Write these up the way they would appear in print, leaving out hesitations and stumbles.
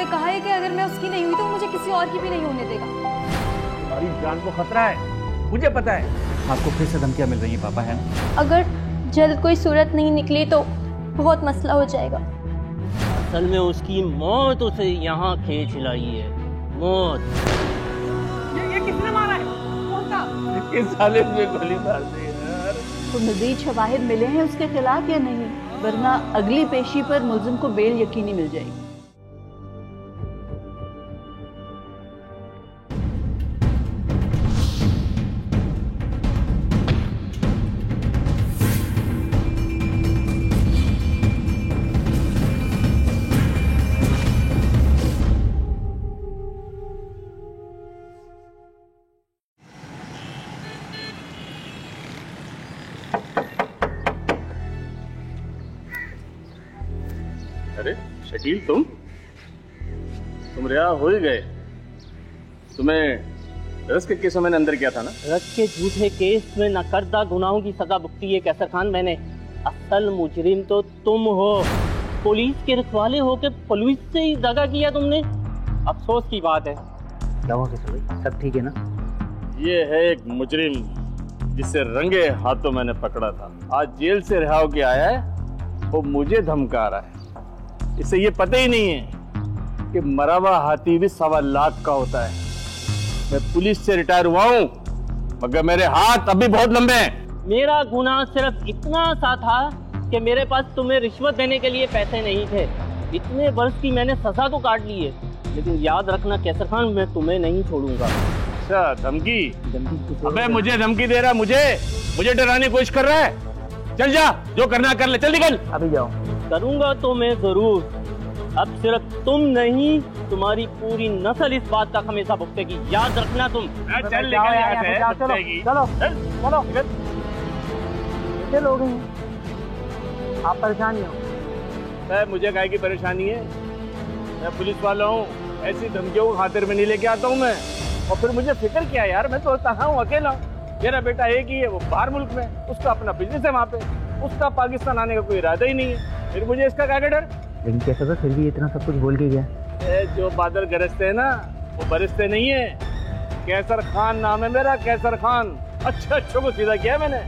उसने कहा है कि अगर मैं उसकी नहीं हुई तो मुझे किसी और की भी नहीं होने देगा। तुम्हारी जान को खतरा है, मुझे पता है। आपको फिर से धमकियां मिल रही हैं पापा, है ना? अगर जल्द कोई सूरत नहीं निकली तो बहुत मसला हो जाएगा। असल में उसकी मौत उसे यहाँ खींच लाई है, मौत। ये किसने मारा है? कौन था? किस साले में गोली मार दी यार? तो मज़ीद शवाहिद मिले हैं उसके खिलाफ या नहीं, वरना अगली पेशी पर मुल्जिम को बेल यकीनी मिल जाएगी। अरे शकील, तुम रिहा हो ही गए। तुम्हें रस के केस में मैंने अंदर किया था ना? रस के झूठे केस में नकरदा गुनाहों की सजा भुगती है कैसर खान मैंने। असल मुजरिम तो तुम हो। पुलिस के रखवाले हो के पुलिस से ही दगा किया तुमने। अफसोस की बात है। क्या हुआ कैसर भाई, सब ठीक है ना? ये है एक मुजरिम जिसे रंगे हाथों मैंने पकड़ा था, आज जेल से रिहा होके आया है। वो मुझे धमका रहा है। इसे ये पता ही नहीं है कि मरा हुआ हाथी भी 1.25 लाख का होता है। मैं पुलिस से रिटायर हुआ हूँ, मगर मेरे हाथ अभी बहुत लंबे हैं। मेरा गुनाह सिर्फ इतना सा था कि मेरे पास तुम्हें रिश्वत देने के लिए पैसे नहीं थे। इतने वर्ष की मैंने सजा तो काट ली है, लेकिन याद रखना कैसर खान, मैं तुम्हें नहीं छोड़ूंगा। अच्छा, धमकी? अबे मुझे धमकी दे रहा? मुझे डराने की कोशिश कर रहा है? चल जा, जो करना कर ले, चल निकल। अभी जाओ। करूंगा तो मैं जरूर। अब सिर्फ तुम नहीं, तुम्हारी पूरी नस्ल इस बात का हमेशा भुगतेगी, याद रखना तुम। चल निकल यहाँ से, चलो चलो लोग आप परेशान नहीं हो। मुझे काहे की परेशानी है? मैं पुलिस वाला हूँ, ऐसी धमकियों को खातिर में नहीं लेके आता हूँ मैं। और फिर मुझे फिक्र क्या यार, मैं तो कहाँ हूँ, अकेला। मेरा बेटा एक ही है, वो बाहर मुल्क में, उसका अपना बिजनेस है वहाँ पे, उसका पाकिस्तान आने का कोई इरादा ही नहीं है। फिर मुझे इसका क्या डर? लेकिन कैसा था, फिर भी इतना सब कुछ बोल के गया। जो बादल गरजते हैं ना, वो बरसते नहीं है। कैसर खान नाम है मेरा, कैसर खान। अच्छे को सीधा किया मैंने।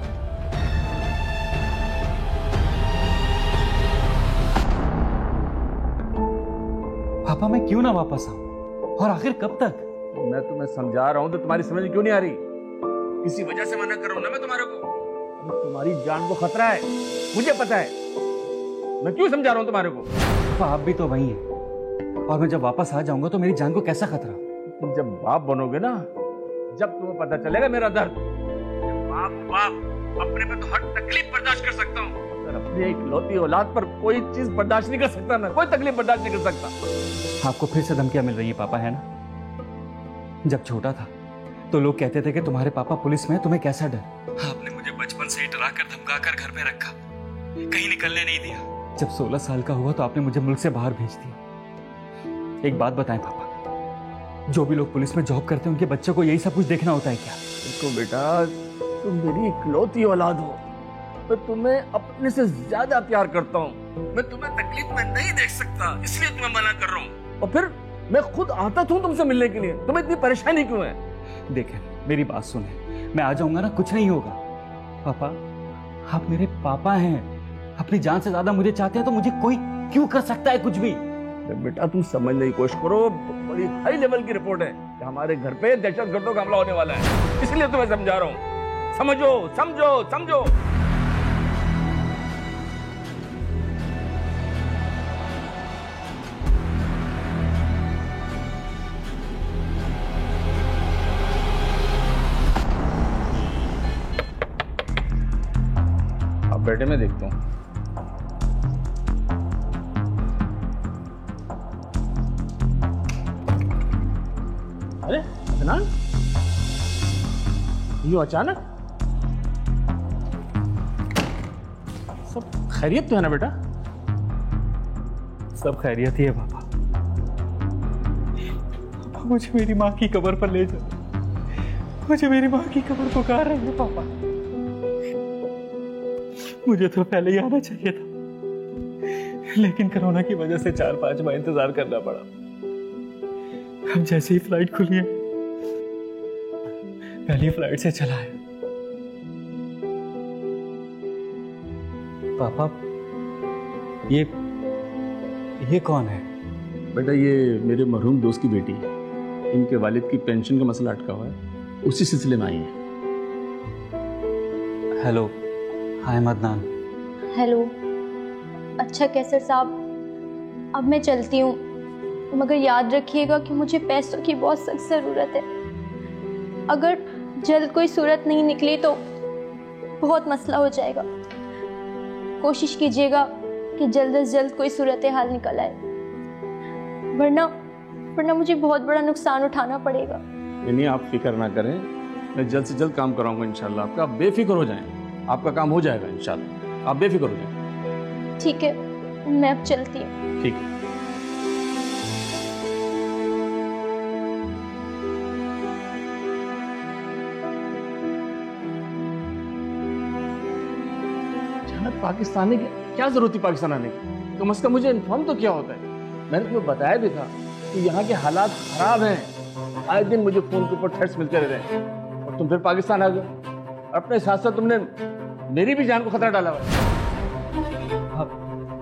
पापा मैं क्यों ना वापस आऊं, और आखिर कब तक? मैं तुम्हें समझा रहा हूँ तो तुम्हारी समझ क्यों नहीं आ रही? किसी वजह से मना कर रहा हूँ ना मैं तुम्हारे को। तुम्हारी जान को खतरा है, मुझे पता है। मैं क्यों समझा रहा हूँ तुम्हारे को? पापा आप भी तो वही हैं, और मैं जब वापस आ जाऊंगा तो मेरी जान को कैसा खतरा? तुम जब बाप बनोगे ना, जब तुम्हें पता चलेगा मेरा दर्द। बाप अपने पे तो हर तकलीफ बर्दाश्त कर सकता हूँ, अपनी इकलौती औलाद पर कोई चीज बर्दाश्त नहीं कर सकता। मैं कोई तकलीफ बर्दाश्त नहीं कर सकता। आपको फिर से धमकियां मिल रही है पापा, है ना? जब छोटा था तो लोग कहते थे कि तुम्हारे पापा पुलिस में है, तुम्हें कैसा डर। आपने मुझे बचपन से ही डराकर धमकाकर घर में रखा, कहीं निकलने नहीं दिया। जब 16 साल का हुआ तो आपने मुझे मुल्क से बाहर भेज दिया। एक बात बताएं पापा, जो भी लोग पुलिस में जॉब करते हैं उनके बच्चों को यही सब कुछ देखना होता है क्या? देखो बेटा, तुम मेरी इकलौती औलाद हो, मैं तुम्हें अपने से ज्यादा प्यार करता हूँ। मैं तुम्हें तकलीफ में नहीं देख सकता, इसलिए तुम्हें मना कर रहा हूँ। और फिर मैं खुद आता था तुमसे मिलने के लिए, तुम्हें इतनी परेशानी क्यों है? देखें, मेरी बात सुने, मैं आ जाऊंगा ना, कुछ नहीं होगा। पापा आप मेरे पापा हैं, अपनी जान से ज्यादा मुझे चाहते हैं, तो मुझे कोई क्यों कर सकता है कुछ भी? बेटा तुम समझने की कोशिश करो, बड़ी हाई लेवल की रिपोर्ट है कि हमारे घर पे दहशतगर्दों का हमला होने वाला है, इसलिए तुम्हें समझा रहा हूँ। समझो समझो समझो। अब बेटे मैं देखता हूँ। अरे अदनान, यूं अचानक? सब खैरियत तो है ना बेटा? सब खैरियत ही है पापा। मुझे मेरी माँ की कब्र पर ले जाओ, मुझे मेरी माँ की कब्र पुकार रही है पापा। मुझे तो पहले ही आना चाहिए था, लेकिन कोरोना की वजह से 4-5 माह इंतजार करना पड़ा। हम जैसे ही फ्लाइट खुली है पहली फ्लाइट से चला है। पापा ये कौन है? बेटा ये मेरे मरहूम दोस्त की बेटी है। इनके वालिद की पेंशन का मसला अटका हुआ है, उसी सिलसिले में आई है। हेलो, हाय मदनान। हेलो। अच्छा कैसर साहब, अब मैं चलती हूँ, मगर याद रखिएगा कि मुझे पैसों की बहुत सख्त ज़रूरत है। अगर जल्द कोई सूरत नहीं निकली तो बहुत मसला हो जाएगा। कोशिश कीजिएगा कि जल्द से जल्द कोई सूरत हाल निकल आए, वरना मुझे बहुत बड़ा नुकसान उठाना पड़ेगा। नहीं, आप फिक्र ना करें, मैं जल्द से जल्द काम कराऊंगा इंशाल्लाह। आपका, आप बेफिक्र हो जाएं, आपका काम हो जाएगा इंशाल्लाह, आप बेफिक्र हो जाएं। ठीक है, मैं अब चलती हूँ। ठीक है। पाकिस्तान की क्या जरूरत थी पाकिस्तान आने की? कम से कम मुझे इन्फॉर्म तो किया होता है। मैंने तुम्हें बताया भी था कि यहाँ के हालात खराब हैं। आए दिन मुझे फोन के ऊपर थ्रेट्स मिलते रहते हैं और तुम फिर पाकिस्तान आ गए। अपने साथ साथ तुमने मेरी भी जान को खतरा डाला हुआ है।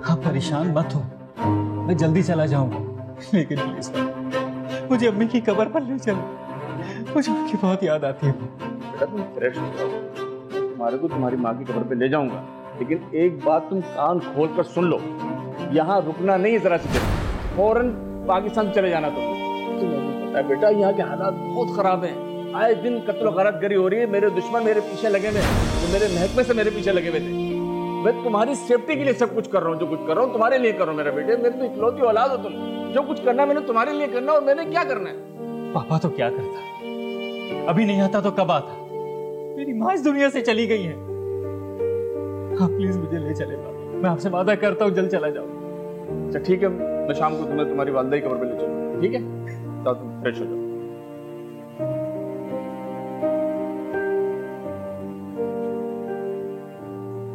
आप परेशान मत हो, मैं जल्दी चला जाऊंगा, लेकिन प्लीज मुझे अम्मी की कब्र पर ले चलो, मुझे उनकी बहुत याद आती है। बेटा तुम फ्रेश हो जाओ, तुम्हारे को तुम्हारी माँ की कब्र पे ले जाऊंगा, लेकिन एक बात तुम कान खोल कर सुन लो, यहाँ रुकना नहीं है जरा से देर, फौरन पाकिस्तान चले जाना। तुम्हें पता है बेटा यहाँ के हालात बहुत खराब हैं। आए दिन कत्ल गारत गरी हो रही है। मेरे दुश्मन मेरे पीछे लगे हुए, तो मेरे महकमे से मेरे पीछे लगे हुए थे। मैं तुम्हारी सेफ्टी के लिए सब कुछ कर रहा हूँ, जो कुछ कर रहा हूँ तुम्हारे लिए कर रहा हूँ मेरे बेटे। मेरी तो इकलौती औलाद हो तुम, जो कुछ करना मैंने तुम्हारे लिए करना, और मैंने क्या करना है? पापा तो क्या करता, अभी नहीं आता तो कब आता? मेरी माँ इस दुनिया से चली गई है। आप प्लीज मुझे ले चले पापा, मैं आपसे वादा करता हूँ जल्द चला जाऊँ। अच्छा ठीक है, मैं शाम को तुम्हें तुम्हारी वालदा की कब्र पे ले चलूँ, ठीक है? तो तुम फ्रेश हो जाओ।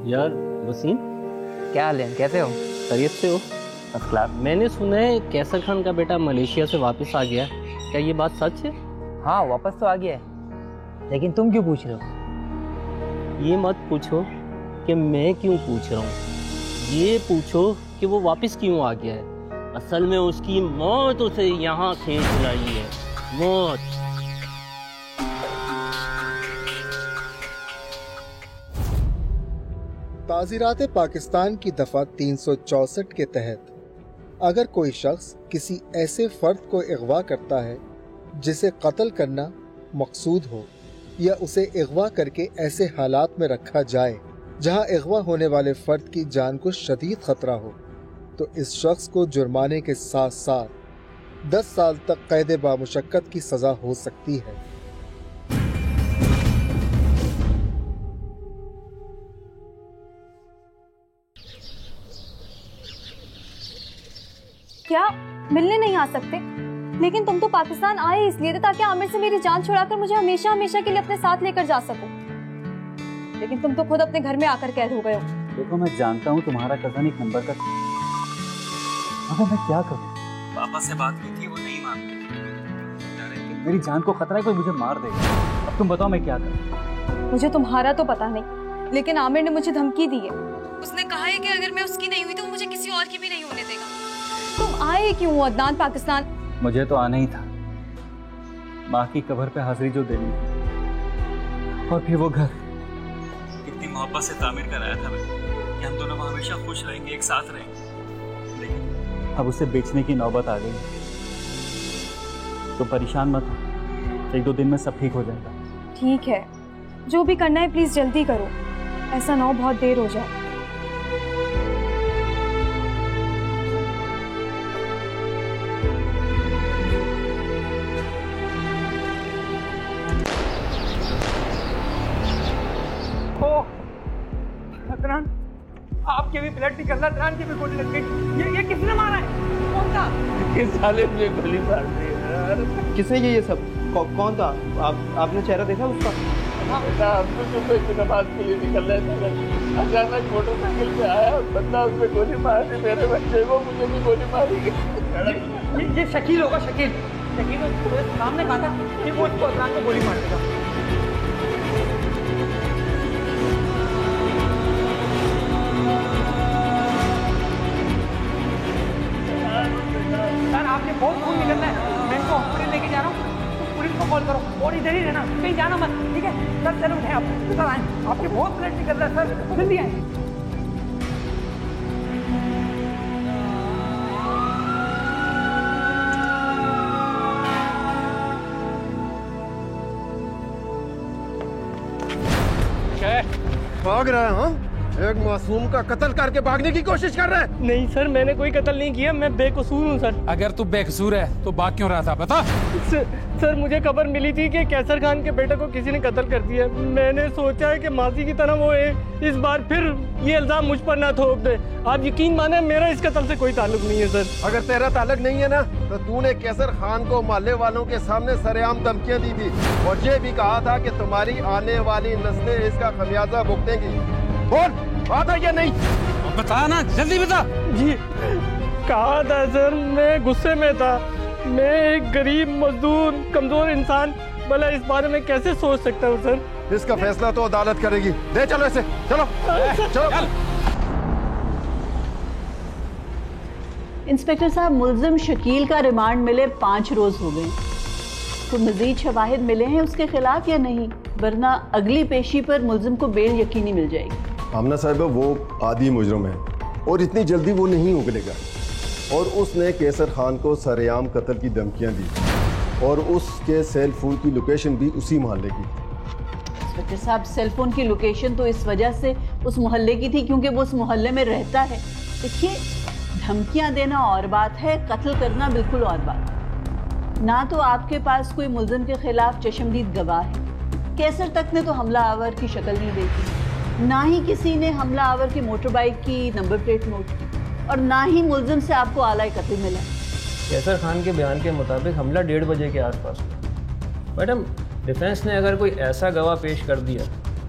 यार वसीम, क्या हाल है, कैसे हो? खैरियत से हो? असला, मैंने सुना है कैसर खान का बेटा मलेशिया से वापस आ गया, क्या ये बात सच है? हाँ वापस तो आ गया है, लेकिन तुम क्यों पूछ रहे हो? ये मत पूछो कि मैं क्यों पूछ रहा हूँ, ये पूछो कि वो वापस क्यों आ गया है। असल में उसकी मौत उसे यहाँ खींच लाई है, मौत। ताज़ीरात पाकिस्तान की दफ़ा 364 के तहत अगर कोई शख्स किसी ऐसे फ़र्द को अगवा करता है जिसे कत्ल करना मकसूद हो, या उसे अगवा करके ऐसे हालात में रखा जाए जहां अगवा होने वाले फ़र्द की जान को शदीद ख़तरा हो, तो इस शख्स को जुर्माने के साथ साथ 10 साल तक कैद बामुशक्कत की सज़ा हो सकती है। क्या मिलने नहीं आ सकते? लेकिन तुम तो पाकिस्तान आए इसलिए थे ताकि आमिर से मेरी जान छुड़ाकर मुझे हमेशा हमेशा के लिए अपने साथ लेकर जा सको, लेकिन तुम तो खुद अपने घर में आकर कैद हो गए हो। देखो मैं जानता हूँ तुम्हारा कजन एक नंबर का, मगर मैं क्या करूँ? पापा से बात की थी, वो नहीं मानते, मेरी जान को खतरा है, कोई मुझे मार देगा। अब तुम बताओ मैं क्या करूँ? मुझे तुम्हारा तो पता नहीं, लेकिन आमिर ने मुझे धमकी दी है। उसने कहा है कि अगर मैं उसकी नहीं हुई तो मुझे किसी और की भी नहीं होने देगा। तुम आए क्यों अदनान पाकिस्तान? मुझे तो आना ही था, माँ की कब्र पे हाजिरी जो देनी थी, और फिर वो घर कितनी मोहब्बत से तामीर कराया था मैंने कि हम दोनों वहाँ हमेशा खुश रहेंगे, एक साथ रहेंगे, लेकिन अब उसे बेचने की नौबत आ गई। तो परेशान मत हो, 1-2 दिन में सब ठीक हो जाएगा। ठीक है, जो भी करना है प्लीज जल्दी करो, ऐसा ना हो बहुत देर हो जाए। आपके भी ब्लड निकल रहा, अदनान की भी गोली लग गई। ये किसने मारा है? कौन था? किस साले मुझे गोली मार दी यार? किसने ये सब? कौन था? आपने चेहरा देखा उसका? बेटा हम तो सुबह की नमाज के लिए निकल रहे थे, अचानक मोटरसाइकिल पे आया और बंदा उसमें गोली मार दी। मेरे बच्चे को, मुझे भी गोली मारी। ये शकील होगा, शकील। लेकिन वो सामने कहा था कि वो उसको अदनान को गोली मार देगा। सर आपने बहुत खून निकलना है, मैं इनको हॉस्पिटल लेके जा रहा हूँ, तो पुलिस को कॉल करो और इधर ही रहना, कहीं जाना मत, ठीक है सर? चलो उठे आप, सर आए, आपके बहुत ब्लड निकल रहा है सर, जल्दी आए। भाग रहा है? हाँ, एक मासूम का कत्ल करके भागने की कोशिश कर रहा है। नहीं सर, मैंने कोई कत्ल नहीं किया, मैं बेकसूर हूँ सर। अगर तू बेकसूर है तो भाग क्यों रहा था, बता। सर मुझे खबर मिली थी कि कैसर खान के बेटे को किसी ने कत्ल कर दिया। मैंने सोचा है कि माजी की तरह वो इस बार फिर ये इल्जाम मुझ पर ना थोप दे। आप यकीन माने मेरा इस कत्ल से कोई ताल्लुक नहीं है सर। अगर तेरा ताल्लुक नहीं है ना, तो तूने कैसर खान को मोहल्ले वालों के सामने सरेआम धमकियां दी थी और ये भी कहा था कि तुम्हारी आने वाली नस्लें इसका खमियाजा भुगतेंगी। बोल, बात है या नहीं? बता ना, जल्दी बता। जी कहा था सर, मैं गुस्से में था। मैं एक गरीब मजदूर कमजोर इंसान, भला इस बारे में कैसे सोच सकता हूँ सर? इसका फैसला तो अदालत करेगी। दे चलो इसे, चलो चलो। इंस्पेक्टर साहब, मुल्जिम शकील का रिमांड मिले 5 रोज हो गए, तो मजीद शवाहिद मिले हैं उसके खिलाफ या नहीं? वरना अगली पेशी पर मुल्जिम को बेल यकीनी मिल जाएगी। आमना साहिबा, वो आदी मुजरम है और इतनी जल्दी वो नहीं उगलेगा। और उसने कैसर खान को सरेआम कत्ल की धमकियां दी और उसके सेल फोन की लोकेशन भी उसी मोहल्ले की। इंस्पेक्टर साहब, सेल फोन की लोकेशन तो इस वजह से उस मोहल्ले की थी क्योंकि वो उस मोहल्ले में रहता है। देखिए, धमकियां देना और बात है, कत्ल करना बिल्कुल और बात। ना तो आपके पास कोई मुल्जिम के खिलाफ चश्मदीद गवाह है, कैसर तक ने तो हमला आवर की शक्ल नहीं देखी, ना ही किसी ने हमला आवर की मोटर बाइक की नंबर प्लेट नोट की, और ना ही मुल्जिम से आपको आला कत्ल मिला। कैसर खान के बयान के मुताबिक हमला 1:30 बजे के आसपास हुआ। मैडम, डिफेंस ने अगर कोई ऐसा गवाह पेश कर दिया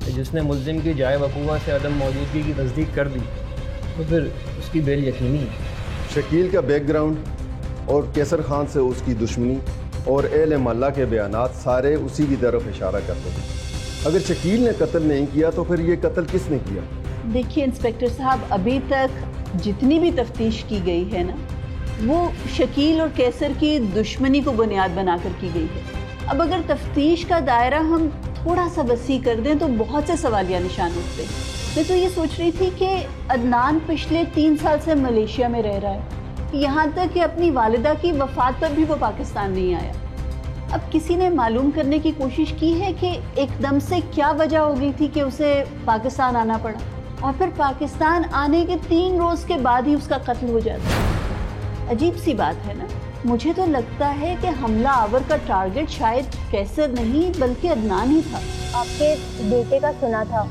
जिसने मुल्जिम की जाए वकूआ से अदम मौजूदगी की तस्दीक कर दी, तो फिर उसकी बेल यकीनी है। शकील का बैकग्राउंड और कैसर खान से उसकी दुश्मनी और एहले मोहल्ला के बयानात सारे उसी की तरफ इशारा करते हैं। अगर शकील ने कत्ल नहीं किया तो फिर ये कत्ल किसने किया? देखिए इंस्पेक्टर साहब, अभी तक जितनी भी तफ्तीश की गई है ना, वो शकील और कैसर की दुश्मनी को बुनियाद बनाकर की गई है। अब अगर तफ्तीश का दायरा हम थोड़ा सा वसी कर दें तो बहुत से सवालिया निशान उठते हैं। मैं तो ये सोच रही थी कि अदनान पिछले 3 साल से मलेशिया में रह रहा है, यहाँ तक कि अपनी वालिदा की वफात पर भी वो पाकिस्तान नहीं आया। अब किसी ने मालूम करने की कोशिश की है कि एकदम से क्या वजह हो गई थी कि उसे पाकिस्तान आना पड़ा, और फिर पाकिस्तान आने के 3 रोज के बाद ही उसका कत्ल हो जाता है। अजीब सी बात है ना। मुझे तो लगता है कि हमला आवर का टारगेट शायद कैसर नहीं बल्कि अदनान ही था। आपके बेटे का सुना था,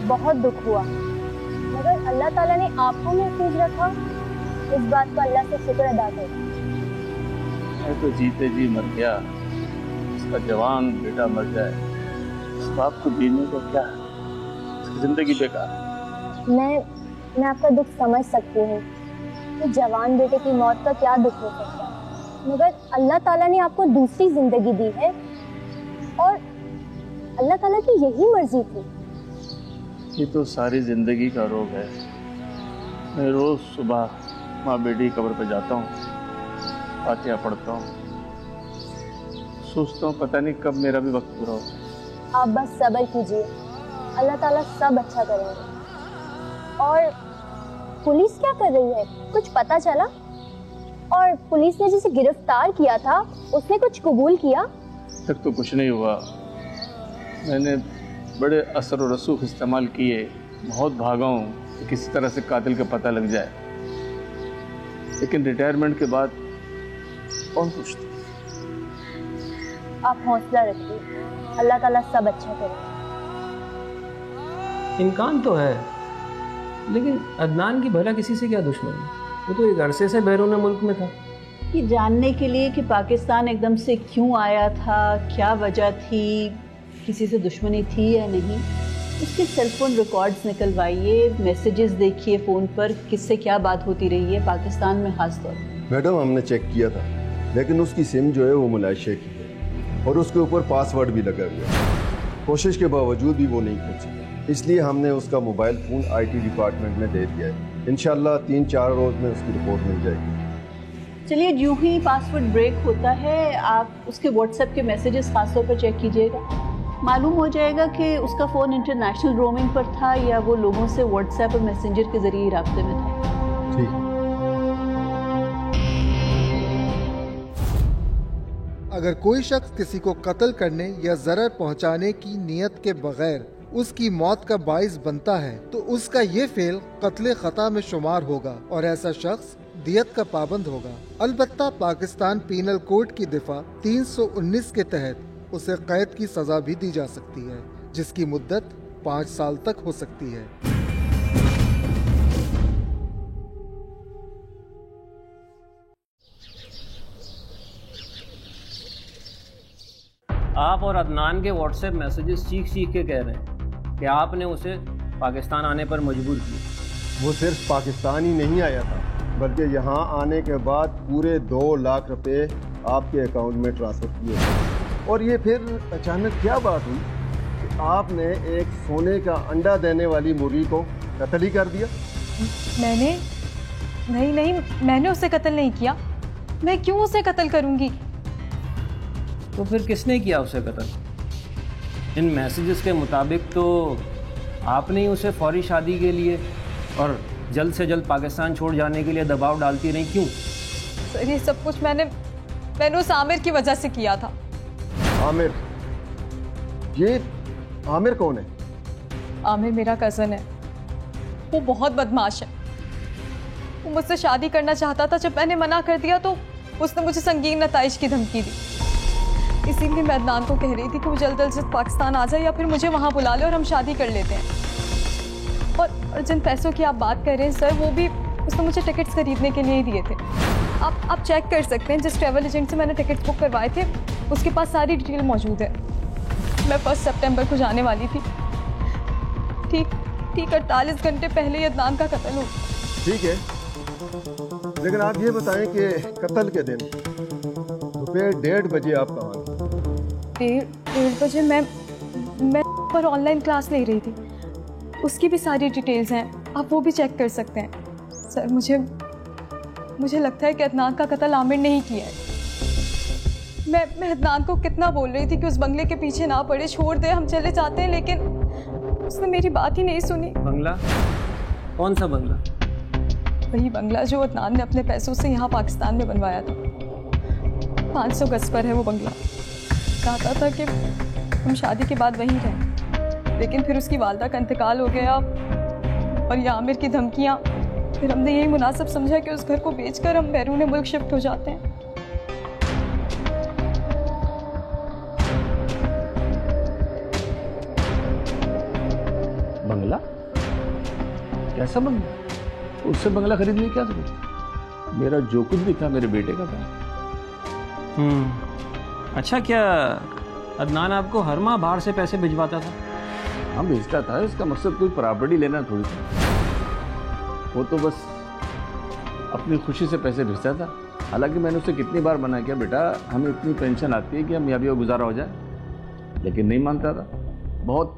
बहुत दुख हुआ, मगर अल्लाह ताला ने आपको महफूज रखा, इस बात का अल्लाह से शुक्र अदा करो। मैं तो जीते जी मर गया, इसका जवान बेटा मर जाए, इस बाप को जीने को क्या है, इसकी जिंदगी बेकार है। मैं आपका दुख समझ सकती हूँ कि जवान बेटे की मौत का क्या दुख हो सकता है, मगर अल्लाह ताला ने आपको दूसरी जिंदगी दी है और अल्लाह ताला की यही मर्जी थी। ये तो सारी जिंदगी का रोग है। मैं रोज सुबह माँ बेटी कब्र पे जाता हूँ, फातिहा पढ़ता हूँ, सोचता हूँ पता नहीं कब मेरा भी वक्त पूरा हो। आप बस सब्र कीजिए, अल्लाह ताला सब अच्छा करेंगे। और पुलिस क्या कर रही है, कुछ पता चला? और पुलिस ने जिसे गिरफ्तार किया था उसने कुछ कबूल किया? तक तो कुछ नहीं हुआ। मैंने बड़े असर और रसूख इस्तेमाल किए, बहुत भागा हूँ कि किसी तरह से कातिल का पता लग जाए, लेकिन रिटायरमेंट के बाद कौन पूछता? आप हौसला रखिए, अल्लाह ताला सब अच्छा करेगा। इम्कान तो है, लेकिन अदनान की भला किसी से क्या दुश्मनी? वो तो एक अरसे से बैरून मुल्क में था। ये जानने के लिए कि पाकिस्तान एकदम से क्यों आया था, क्या वजह थी, किसी से दुश्मनी थी या नहीं, उसके सेलफोन रिकॉर्ड्स निकलवाइए, मैसेजेस देखिए फ़ोन पर, किससे क्या बात होती रही है पाकिस्तान में ख़ास तौर पर। मैडम, हमने चेक किया था, लेकिन उसकी सिम जो है वो मलेशिया की है और उसके ऊपर पासवर्ड भी लगा हुआ है। कोशिश के बावजूद भी वो नहीं खोल सका, इसलिए हमने उसका मोबाइल फ़ोन IT डिपार्टमेंट में दे दिया है। इंशाल्लाह 3-4 रोज़ में उसकी रिपोर्ट मिल जाएगी। चलिए, जो ही पासवर्ड ब्रेक होता है आप उसके व्हाट्सएप के मैसेजेस खासतौर पर चेक कीजिएगा। मालूम हो जाएगा कि उसका फ़ोन इंटरनेशनल रोमिंग पर था या वो लोगों से व्हाट्सएप और मैसेंजर के ज़रिए राब्ते में था। ठीक। अगर कोई शख्स किसी को कत्ल करने या जरर पहुंचाने की नियत के बगैर उसकी मौत का बाइस बनता है तो उसका ये फेल कत्ल खता में शुमार होगा और ऐसा शख्स दियत का पाबंद होगा। अलबत्ता पाकिस्तान पीनल कोड की दिफा 319 के तहत उसे कैद की सजा भी दी जा सकती है, जिसकी मुद्दत 5 साल तक हो सकती है। आप और अदनान के व्हाट्सएप मैसेजेस चीख के कह रहे हैं कि आपने उसे पाकिस्तान आने पर मजबूर किया। वो सिर्फ पाकिस्तान ही नहीं आया था, बल्कि यहाँ आने के बाद पूरे 2 लाख रुपए आपके अकाउंट में ट्रांसफ़र किए। और ये फिर अचानक क्या बात हुई कि आपने एक सोने का अंडा देने वाली मुर्गी को कत्ल ही कर दिया? मैंने उसे कत्ल नहीं किया। मैं क्यों उसे कत्ल करूंगी? तो फिर किसने किया उसे कत्ल? इन मैसेजेस के मुताबिक तो आपने ही उसे फौरी शादी के लिए और जल्द से जल्द पाकिस्तान छोड़ जाने के लिए दबाव डालती रही। क्यों? सर, ये सब कुछ मैंने उस आमिर की वजह से किया था। आमिर? ये आमिर कौन है? आमिर मेरा कज़न है। वो बहुत बदमाश है। वो मुझसे शादी करना चाहता था। जब मैंने मना कर दिया तो उसने मुझे संगीन नताइज की धमकी दी। इसीलिए मैं अदनान को कह रही थी कि वो जल्द से पाकिस्तान आ जाए या फिर मुझे वहाँ बुला ले और हम शादी कर लेते हैं। और जिन पैसों की आप बात कर रहे हैं सर, वो भी उसने मुझे टिकट्स खरीदने के लिए ही दिए थे। आप चेक कर सकते हैं, जिस ट्रैवल एजेंट से मैंने टिकट्स बुक करवाए थे उसके पास सारी डिटेल मौजूद है। मैं 1 सितंबर को जाने वाली थी। ठीक 48 घंटे पहले ही अदनान का कत्ल हो। ठीक है, लेकिन आप ये बताएं कि कत्ल के दिन दोपहर 1:30 बजे आप कहाँ थे? 1:30 बजे मैं पर ऑनलाइन क्लास ले रही थी। उसकी भी सारी डिटेल्स हैं, आप वो भी चेक कर सकते हैं। सर, मुझे लगता है कि अदनान का कत्ल आमिर ने ही किया है। मैं अदनान को कितना बोल रही थी कि उस बंगले के पीछे ना पड़े, छोड़ दे, हम चले जाते हैं, लेकिन उसने मेरी बात ही नहीं सुनी। बंगला? कौन सा बंगला? वही बंगला जो अदनान ने अपने पैसों से यहाँ पाकिस्तान में बनवाया था। 500 गज पर है वो बंगला। चाहता था कि हम शादी के बाद वहीं रहें, लेकिन फिर उसकी वालदा का इंतकाल हो गया और ये आमिर की धमकियाँ। फिर हमने यही मुनासिब समझा कि उस घर को बेचकर हम बैरून मुल्क शिफ्ट हो जाते हैं। बंगला? कैसा बंगला? उससे बंगला खरीद लिया क्या तुमने? मेरा जो कुछ भी था मेरे बेटे का था। अच्छा, क्या अदनान आपको हर माह बाहर से पैसे भिजवाता था? हाँ, भेजता था। इसका मकसद कोई प्रॉपर्टी लेना थोड़ी था। वो तो बस अपनी खुशी से पैसे भेजता था। हालांकि मैंने उसे कितनी बार मना किया, बेटा हमें इतनी पेंशन आती है कि हम यहाँ भी गुजारा हो जाए, लेकिन नहीं मानता था। बहुत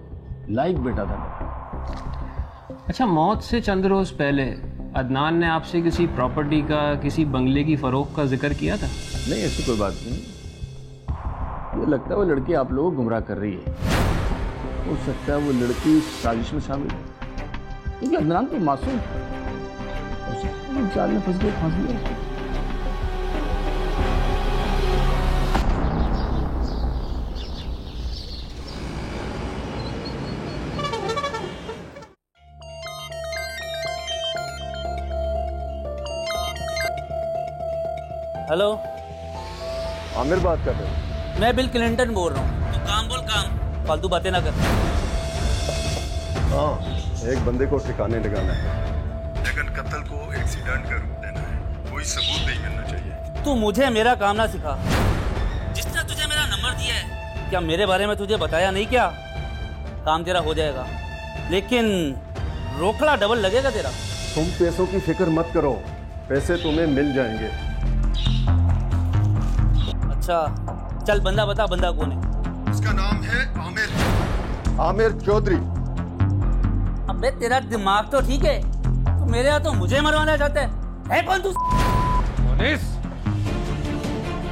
लाइक बेटा था। अच्छा, मौत से चंद रोज़ पहले अदनान ने आपसे किसी प्रॉपर्टी का, किसी बंगले की फ़रोख्त का जिक्र किया था? नहीं, ऐसी कोई बात नहीं। ये लगता है वो लड़की आप लोगों को गुमराह कर रही है। हो सकता है वो लड़की साजिश में शामिल है, क्योंकि अदनान तो मासूम था। जाल में फंस गया, फंस गया। हेलो, आमिर बात कर रहे हो? मैं बिल क्लिंटन बोल रहा हूँ। तो काम बोल, काम, फालतू बातें ना कर। हाँ, एक बंदे को ठिकाने लगाना है, लेकिन कत्ल को एक्सीडेंट का रूप देना है। कोई सबूत नहीं मिलना चाहिए। तू मुझे मेरा काम ना सिखा। जिसने तुझे मेरा नंबर दिया है, क्या मेरे बारे में तुझे बताया नहीं क्या? काम तेरा हो जाएगा, लेकिन रोकड़ा डबल लगेगा तेरा। तुम पैसों की फिक्र मत करो, पैसे तुम्हें मिल जाएंगे। अच्छा चल बंदा बता, बंदा कौन है? उसका नाम है आमिर चौधरी। अबे तेरा दिमाग तो ठीक है, तू मेरे हाथों मुझे मरवाना चाहता है कौन तू? पुलिस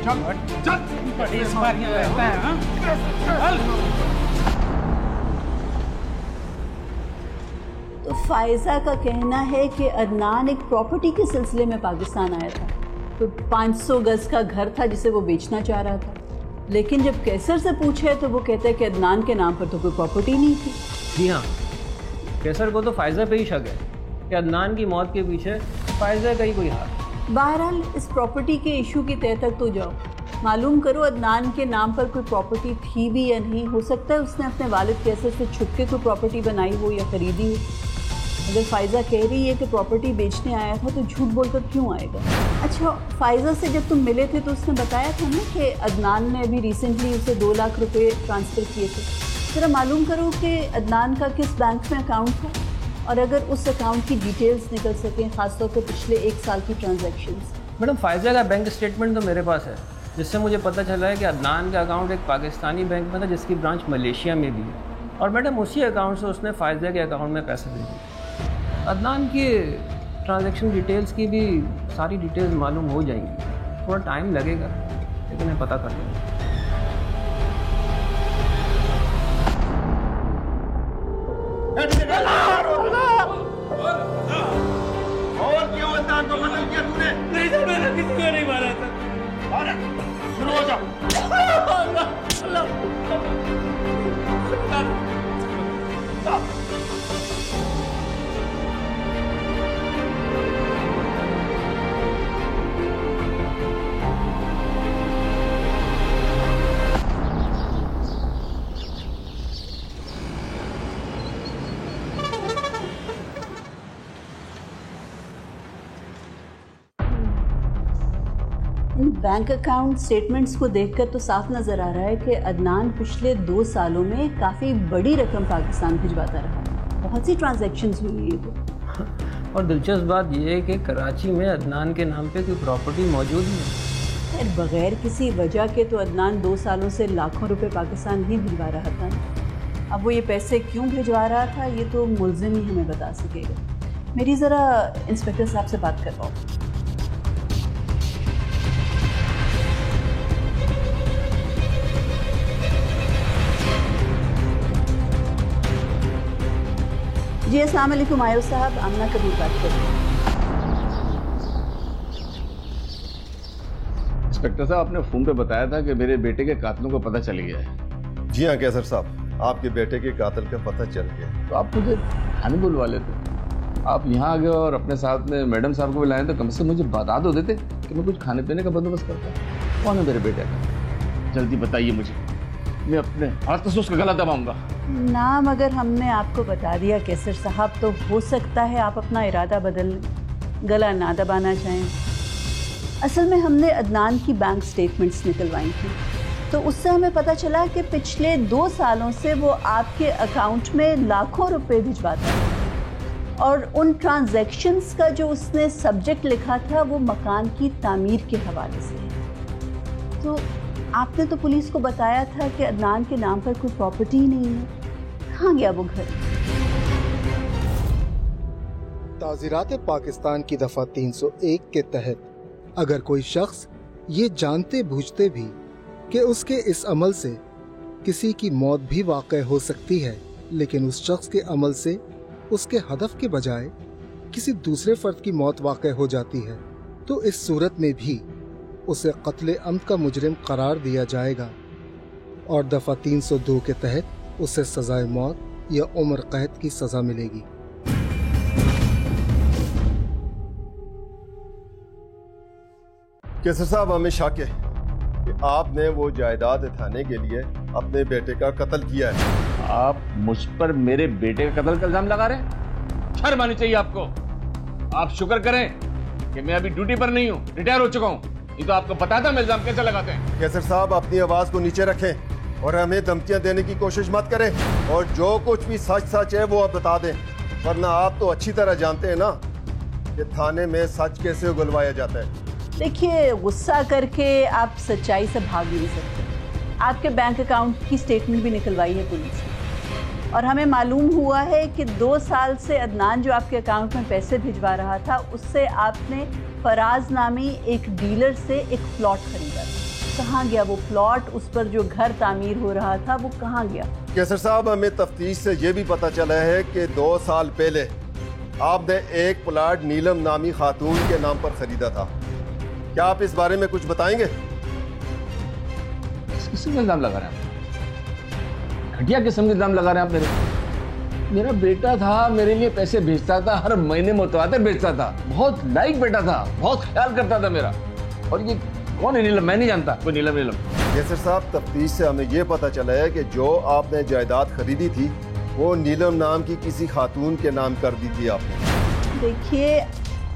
चल चल, बड़ी सवारियां रहता है। हाँ चल। तो फायजा का कहना है कि अदनान एक प्रॉपर्टी के सिलसिले में पाकिस्तान आया था। तो 500 गज का घर था जिसे वो बेचना चाह रहा था, लेकिन जब कैसर से पूछे तो वो कहता है कि अदनान के नाम पर तो कोई प्रॉपर्टी नहीं थी। जी हाँ, कैसर को तो फायजा पे ही शक है कि अदनान की मौत के पीछे फायजा का ही कोई हाथ। बहरहाल इस प्रॉपर्टी के इशू की तह तक तो जाओ, मालूम करो अदनान के नाम पर कोई प्रॉपर्टी थी भी या नहीं। हो सकता है उसने अपने वालिद कैसर से छुप के कोई प्रॉपर्टी बनाई हो या खरीदी हो। अगर फायजा कह रही है कि प्रॉपर्टी बेचने आया था तो झूठ बोलकर क्यों आएगा? अच्छा, फायजा से जब तुम मिले थे तो उसने बताया था ना कि अदनान ने अभी रिसेंटली उसे 2 लाख रुपए ट्रांसफ़र किए थे। ज़रा मालूम करो कि अदनान का किस बैंक में अकाउंट था, और अगर उस अकाउंट की डिटेल्स निकल सकें, ख़ासतौर पर पिछले 1 साल की ट्रांजैक्शंस। मैडम, फायजा का बैंक स्टेटमेंट तो मेरे पास है, जिससे मुझे पता चला है कि अदनान का अकाउंट एक पाकिस्तानी बैंक में था जिसकी ब्रांच मलेशिया में भी है, और मैडम उसी अकाउंट से उसने फायजा के अकाउंट में पैसे भेजे। अदनान की ट्रांजैक्शन डिटेल्स की भी सारी डिटेल्स मालूम हो जाएंगी, थोड़ा टाइम लगेगा लेकिन मैं पता कर लूँगा। और क्यों अदनान को कत्ल किया तूने? नहीं सर, मैंने किसी को नहीं मारा था। शुरू हो जाओ। बैंक अकाउंट स्टेटमेंट्स को देखकर तो साफ नज़र आ रहा है कि अदनान पिछले 2 सालों में काफ़ी बड़ी रकम पाकिस्तान भिजवाता रहा है। बहुत सी ट्रांजैक्शंस हुई है तो। और दिलचस्प बात यह है कि कराची में अदनान के नाम पे कोई प्रॉपर्टी मौजूद नहीं है। बगैर किसी वजह के तो अदनान 2 सालों से लाखों रुपए पाकिस्तान ही भिजवा रहा था। अब वो ये पैसे क्यों भिजवा रहा था ये तो मुल्जिम ही हमें बता सकेगा। मेरी ज़रा इंस्पेक्टर साहब से बात करवाओ। जी अस्सलाम वालेकुम आयो साहब, आमना कबीर बात कर रही हूँ। इंस्पेक्टर साहब, आपने फोन पे बताया था कि मेरे बेटे के कातिलों को पता चल गया है। जी हाँ कैसर साहब, आपके बेटे के कातिल का पता चल गया। तो आप मुझे थाने बुलवा लेते, आप यहाँ आ गए और अपने साथ में मैडम साहब को भी लाए, तो कम से कम मुझे बता दो देते कि मैं कुछ खाने पीने का बंदोबस्त करता। कौन है मेरे बेटे का? जल्दी बताइए मुझे, मैं अपने हाथ से उसका गला दबाऊंगा। नाम अगर हमने आपको बता दिया कैसर साहब, तो हो सकता है आप अपना इरादा बदल गला ना दबाना चाहें। असल में हमने अदनान की बैंक स्टेटमेंट्स निकलवाई थी, तो उससे हमें पता चला कि पिछले 2 सालों से वो आपके अकाउंट में लाखों रुपए भिजवाता है, और उन ट्रांजैक्शंस का जो उसने सब्जेक्ट लिखा था वो मकान की तामीर के हवाले से है। तो आपने तो पुलिस को बताया था कि अदनान के नाम पर कोई प्रॉपर्टी ही नहीं है। कहाँ गया वो घर? ताज़ीरात पाकिस्तान की दफ़ा 301 के तहत अगर कोई शख्स ये जानते बूझते भी कि उसके इस अमल से किसी की मौत भी वाक़ई हो सकती है, लेकिन उस शख्स के अमल से उसके हदफ के बजाय किसी दूसरे फर्द की मौत वाक़ई हो जाती है, तो इस सूरत में भी उसे कत्ल अम्द का मुजरिम करार दिया जाएगा और दफ़ा 302 के तहत उसे सज़ाए मौत या उम्र कैद की सज़ा मिलेगी। कैसर साहब, हमें शक है कि आपने वो जायदाद उठाने के लिए अपने बेटे का कत्ल किया है। आप मुझ पर मेरे बेटे का कत्ल का इल्जाम लगा रहे हैं? शर्म आनी चाहिए आपको। आप शुक्र करें कि मैं अभी ड्यूटी पर नहीं हूँ, रिटायर हो चुका हूँ। ये तो आपको पता था मैं इल्जाम कैसे लगाते हैं। कैसर साहब, अपनी आवाज को नीचे रखें और हमें धमकियां देने की कोशिश मत करें, और जो कुछ भी सच सच है वो आप बता दें, वरना आप तो अच्छी तरह जानते हैं ना कि थाने में सच कैसे उगलवाया जाता है। देखिए, गुस्सा करके आप सच्चाई से भाग नहीं सकते। आपके बैंक अकाउंट की स्टेटमेंट भी निकलवाई है पुलिस ने, और हमें मालूम हुआ है कि 2 साल से अदनान जो आपके अकाउंट में पैसे भिजवा रहा था, उससे आपने फराज नामी एक डीलर से एक प्लॉट खरीदा था। कहाँ गया वो प्लॉट? उस पर जो घर तामीर हो रहा था वो कहाँ गया? कैसर साहब, हमें तफ्तीश से ये भी पता चला है कि 2 साल पहले आपने एक प्लॉट नीलम नामी खातून के नाम पर खरीदा था। क्या आप इस बारे में कुछ बताएंगे? किस इल्जाम लगा रहे हैं? घटिया किस्म के इल्जाम लगा रहे हैं आप मेरा बेटा था, मेरे लिए पैसे भेजता था, हर महीने मुतवातिर भेजता था, बहुत लाइक बेटा था, बहुत ख्याल करता था मेरा। और ये कौन है नीलम? मैं नहीं जानता कोई नीलम। कैसर साहब, तफ्तीश से हमें ये पता चला है कि जो आपने जायदाद खरीदी थी वो नीलम नाम की किसी खातून के नाम कर दी थी आपने। देखिए,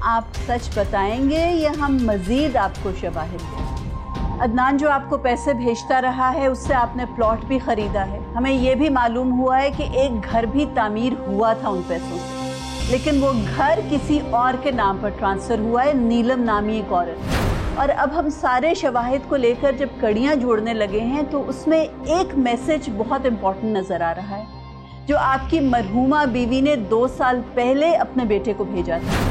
आप सच बताएंगे या हम मजीद आपको शवाहिद दें? अदनान जो आपको पैसे भेजता रहा है, उससे आपने प्लॉट भी खरीदा है। हमें यह भी मालूम हुआ है कि एक घर भी तामीर हुआ था उन पैसों से, लेकिन वो घर किसी और के नाम पर ट्रांसफ़र हुआ है, नीलम नामी एक औरत। और अब हम सारे शवाहिद को लेकर जब कड़ियाँ जोड़ने लगे हैं तो उसमें एक मैसेज बहुत इम्पोर्टेंट नज़र आ रहा है, जो आपकी मरहूमा बीवी ने 2 साल पहले अपने बेटे को भेजा था,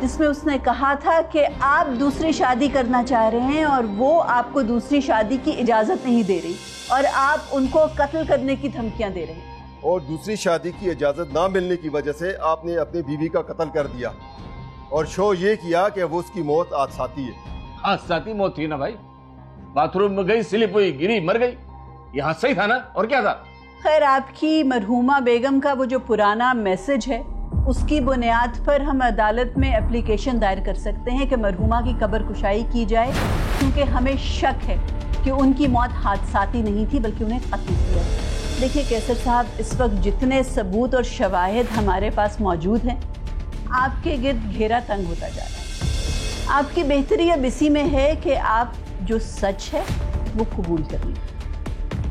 जिसमें उसने कहा था कि आप दूसरी शादी करना चाह रहे हैं और वो आपको दूसरी शादी की इजाज़त नहीं दे रही, और आप उनको कत्ल करने की धमकियां दे रहे हैं। और दूसरी शादी की इजाज़त ना मिलने की वजह से आपने अपनी बीवी का कत्ल कर दिया और शो ये किया कि वो उसकी मौत हादसाती है। हादसाती मौत थी ना भाई, बाथरूम में गई, स्लिप हुई, गिरी, मर गई। ये हादसा ही था ना, और क्या था? खैर, आपकी मरहूमा बेगम का वो जो पुराना मैसेज है, उसकी बुनियाद पर हम अदालत में एप्लीकेशन दायर कर सकते हैं कि मरहूमा की कब्र कुशाई की जाए, क्योंकि हमें शक है कि उनकी मौत हादसाती नहीं थी बल्कि उन्हें कत्ल किया। देखिए कैसर साहब, इस वक्त जितने सबूत और शवाहिद हमारे पास मौजूद हैं, आपके गिर्द घेरा तंग होता जा रहा है। आपकी बेहतरी अब इसी में है कि आप जो सच है वो कबूल कर लें,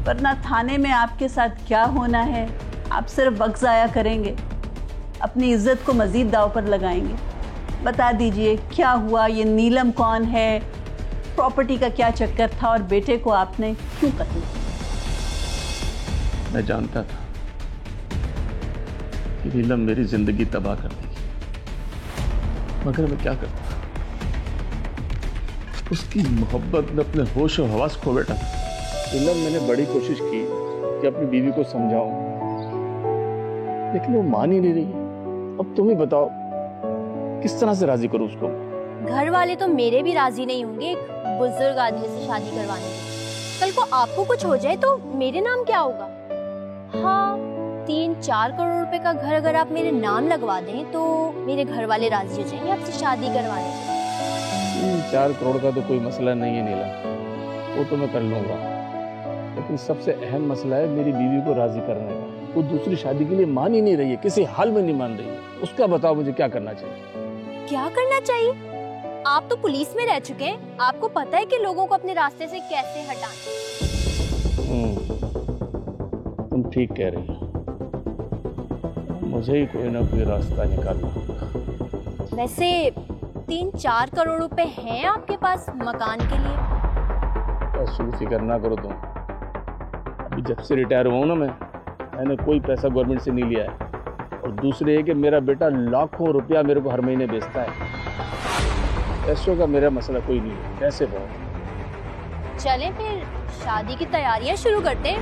वरना थाने में आपके साथ क्या होना है, आप सिर्फ वक्त ज़ाया करेंगे, अपनी इज्जत को मजीद दाव पर लगाएंगे। बता दीजिए क्या हुआ, ये नीलम कौन है, प्रॉपर्टी का क्या चक्कर था, और बेटे को आपने क्यों कत्ल किया? मैं जानता था कि नीलम मेरी जिंदगी तबाह कर देगी, मगर मैं क्या करता? उसकी मोहब्बत में अपने होश और हवास खो बैठा था। नीलम, मैंने बड़ी कोशिश की कि अपनी बीवी को समझाऊं, लेकिन वो मान ही नहीं रही। अब तुम ही बताओ, किस तरह से राजी करूं उसको? घर वाले तो मेरे भी राजी नहीं होंगे एक बुजुर्ग आदमी से शादी करवाने में। कल को आपको कुछ हो जाए तो मेरे नाम क्या होगा? हाँ, 3-4 करोड़ रुपए का घर अगर आप मेरे नाम लगवा दें तो मेरे घर वाले राजी हो जाएंगे आपसे शादी करवाने में। 3-4 करोड़ का तो कोई मसला नहीं है नीला, वो तो मैं कर लूंगा, लेकिन सबसे अहम मसला है मेरी बीवी को राजी करने का। वो दूसरी शादी के लिए मान ही नहीं रही है, किसी हाल में नहीं मान रही है। उसका बताओ मुझे क्या करना चाहिए? क्या करना चाहिए? आप तो पुलिस में रह चुके हैं, आपको पता है कि लोगों को अपने रास्ते से कैसे हटाना। तुम ठीक कह रही हो, मुझे ही कोई ना कोई रास्ता निकालना होगा। वैसे 3-4 करोड़ रुपए हैं आपके पास मकान के लिए? बस फिक्र ना करो तुम, अभी जब से रिटायर हुआ हूं ना मैंने कोई पैसा गवर्नमेंट से नहीं लिया है। और दूसरे है कि मेरा बेटा लाखों रुपया मेरे को हर महीने बेचता है। पैसों का मेरा मसला कोई नहीं है, पैसे बहुत। चलें फिर शादी की तैयारियां शुरू करते हैं,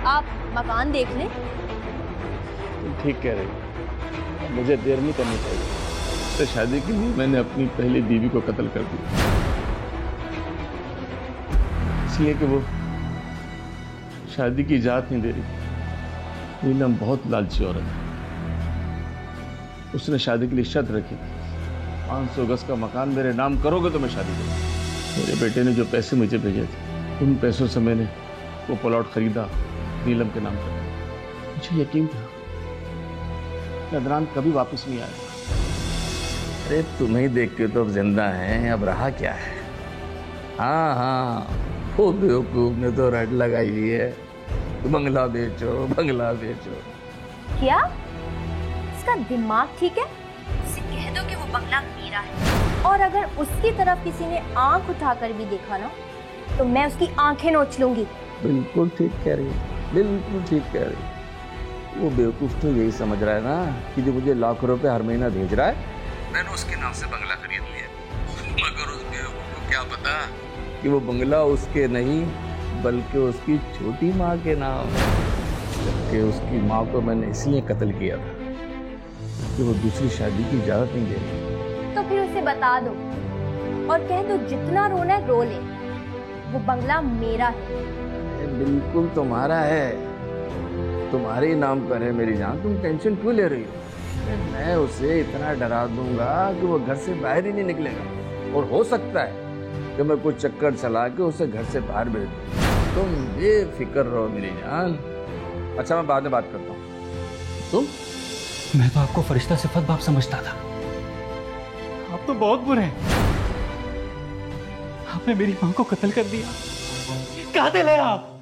आप मकान देख लें। तुम ठीक कह रही हो, मुझे देर नहीं करनी चाहिए। तो शादी के लिए मैंने अपनी पहली बीवी को कत्ल कर दिया, इसलिए कि वो शादी की इजाज़त नहीं दे रही। नीलम बहुत लालची औरत है, उसने शादी के लिए शर्त रखी, 500 गज का मकान मेरे नाम करोगे तो मैं शादी करूँगा। मेरे बेटे ने जो पैसे मुझे भेजे थे, उन पैसों से मैंने वो प्लॉट खरीदा, नीलम के नाम पर। मुझे यकीन था कि अदनान कभी वापस नहीं आएगा। अरे तुम्हें देख के तो अब जिंदा हैं, अब रहा क्या है? हाँ, वो बेवकूफ ने तो रट लगाई हुई है, बंगला बेचो, बंगला बेचो। क्या इसका दिमाग ठीक है? उसे कह दो कि वो बंगला मेरा है और अगर उसकी तरफ किसी ने आंख उठाकर भी देखा ना तो मैं उसकी आंखें नोच लूंगी। बिल्कुल ठीक कह रही है, बिल्कुल ठीक कह रही है। वो बेवकूफ़ तो यही समझ रहा है ना कि जो मुझे लाखों रुपए हर महीना भेज रहा है, मैंने उसके नाम से बंगला खरीद लिया। मगर उस बेवकूफ़ को क्या पता कि वो बंगला उसके नहीं बल्कि उसकी छोटी माँ के नाम है। जबकि उसकी माँ को मैंने इसलिए कत्ल किया था कि वो दूसरी शादी की इजाज़त नहीं दे रही। तो फिर उसे बता दो और कह दो जितना रोना है रो ले, वो बंगला मेरा है। बिल्कुल तुम्हारा है, तुम्हारे ही नाम पर है मेरी जान, तुम टेंशन क्यों ले रही हो? मैं उसे इतना डरा दूंगा कि वो घर से बाहर ही नहीं निकलेगा। और हो सकता है कि मैं कुछ चक्कर चला के उसे घर से बाहर भेज दूं। तुम बेफिक्र रहो मेरी जान। अच्छा मैं बाद में बात करता हूँ। तुम? मैं तो आपको फरिश्ता सिफत बाप समझता था। आप तो बहुत बुरे हैं। आपने मेरी मां को कत्ल कर दिया। कातिल है आप।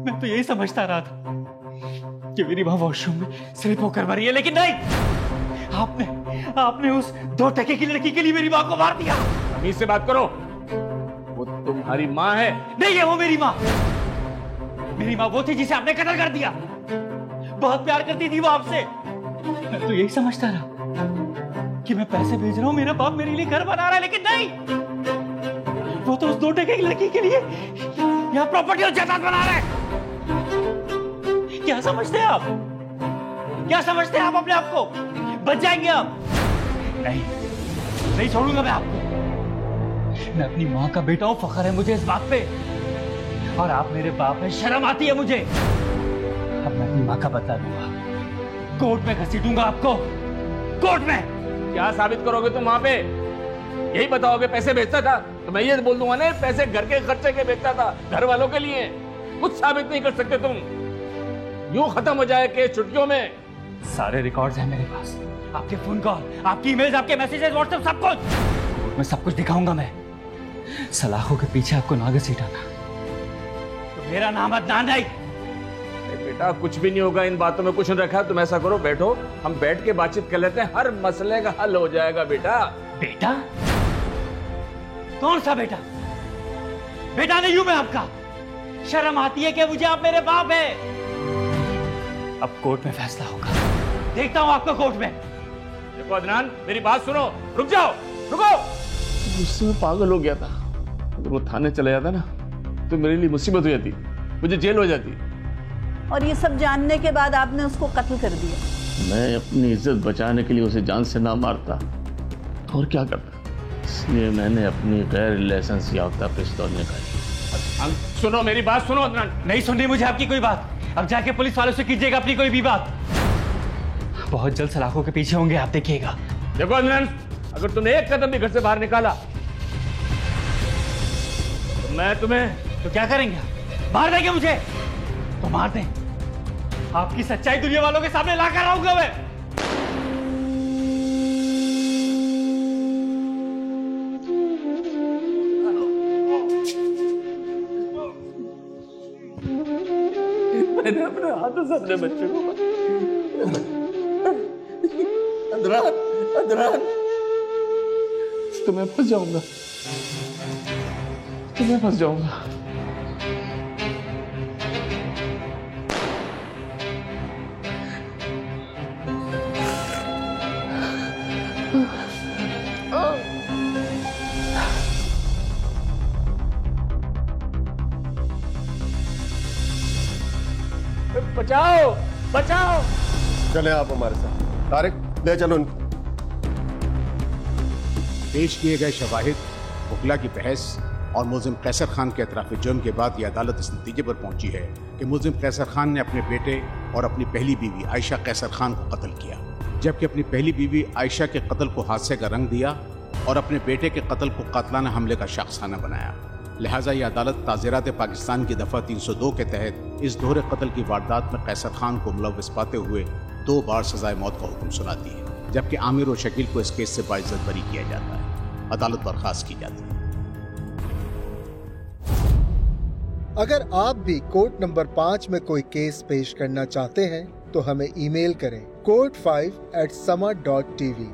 मैं तो यही समझता रहा था कि मेरी मां वॉशरूम में स्लिप होकर मरी है, लेकिन नहीं। आपने उस 2 टके की लड़की के लिए मेरी मां को मार दिया। अमीर से बात करो। वो तुम्हारी माँ है? नहीं है वो मेरी माँ। मेरी माँ वो थी जिसे आपने कत्ल कर दिया। बहुत प्यार करती थी वो आपसे। मैं तो यही समझता रहा कि मैं पैसे भेज रहा हूँ, मेरा बाप मेरे लिए घर बना रहा है, लेकिन नहीं। वो तो उस 2 टके की लड़की के लिए यहाँ प्रॉपर्टी और जायदाद बना रहा है। क्या समझते हैं आप? क्या समझते हैं आप अपने आप को? बच जाएंगे आप? नहीं छोड़ूंगा मैं आपको। मैं अपनी माँ का बेटा हूँ, फख्र है मुझे इस बात पे। और आप मेरे बाप हैं, शर्म आती है मुझे। अब मैं अपनी माँ का बदला लूंगा। कोर्ट में घसीटूंगा आपको, कोर्ट में। क्या साबित करोगे तुम वहां पे? यही बताओगे पैसे भेजता था? तो मैं ये बोल दूंगा ना पैसे घर के खर्चे के भेजता था, घर वालों के लिए। कुछ साबित नहीं कर सकते तुम। यूं खत्म हो जाए केस चुटकियों में। सारे रिकॉर्ड्स हैं मेरे पास, आपके फोन कॉल, आपकी ईमेल्स, आपके मैसेजेस, व्हाट्सएप, सब कुछ। कोर्ट में सब कुछ दिखाऊंगा मैं। सलाखों के पीछे आपको ना घसीटाना। तो मेरा नाम अदनान नहीं। बेटा कुछ भी नहीं होगा, इन बातों में कुछ नहीं रखा। तुम ऐसा करो, बैठो, हम बैठ के बातचीत कर लेते हैं, हर मसले का हल हो जाएगा। बेटा बेटा? कौन सा बेटा? बेटा नहीं हूं मैं आपका। शर्म आती है कि मुझे आप मेरे बाप है। अब कोर्ट में फैसला होगा, देखता हूं आपको कोर्ट में। देखो अदनान, मेरी बात सुनो। रुक जाओ, रुको। गुस्से में पागल हो गया था। अगर वो थाने चला जाता ना तो मेरे लिए मुसीबत हो जाती, मुझे जेल हो जाती। और ये सब जानने के बाद आपने उसको कत्ल कर दिया। मैं अपनी इज्जत बचाने के लिए उसे जान से ना मारता और क्या करता। इसलिए मैंने अपनी गैर लाइसेंस याफ्ता पिस्तौल निकाली। सुनो मेरी बात सुनो अदनान। नहीं सुननी मुझे आपकी कोई बात। अब जाके पुलिस वालों से कीजिएगा अपनी कोई भी बात। बहुत जल्द सलाखों के पीछे होंगे, आप देखिएगा। देखो अदनान, अगर तुमने एक कदम भी घर से बाहर निकाला तो मैं तुम्हें। तो क्या करेंगे? मार देंगे मुझे? तो मार दें। आपकी सच्चाई दुनिया वालों के सामने लाकर आऊंगा मैं। मैंने अपने हाथों से अपने बच्चे को अदनान, अदनान, तुम्हें फंस जाऊंगा, तुम्हें फंस जाऊंगा। बचाओ, बचाओ। चले आप हमारे साथ। तारिक ले चलो उनको। पेश किए गए शवाहिद, वकला की बहस और मुल्जिम कैसर खान के अतराफ़ जुर्म के बाद ये अदालत इस नतीजे पर पहुंची है कि मुल्जिम कैसर खान ने अपने बेटे और अपनी पहली बीवी आयशा कैसर खान को कत्ल किया, जबकि अपनी पहली बीवी आयशा के कत्ल को हादसे का रंग दिया और अपने बेटे के कत्ल को कातलाना हमले का शाखसाना बनाया। लिहाजा ये अदालत ताज़ीरात पाकिस्तान की दफ़ा 302 के तहत इस दोहरे कत्ल की वारदात में कैसर खान को मुलव्वस पाते हुए 2 बार सजाए मौत का हुक्म सुनाती है, जबकि आमिर और शकील को इस केस से बाइज्जत बरी किया जाता है। अदालत बर्खास्त की जाती है। अगर आप भी कोर्ट नंबर 5 में कोई केस पेश करना चाहते हैं तो हमें ईमेल करें court5@sama.tv।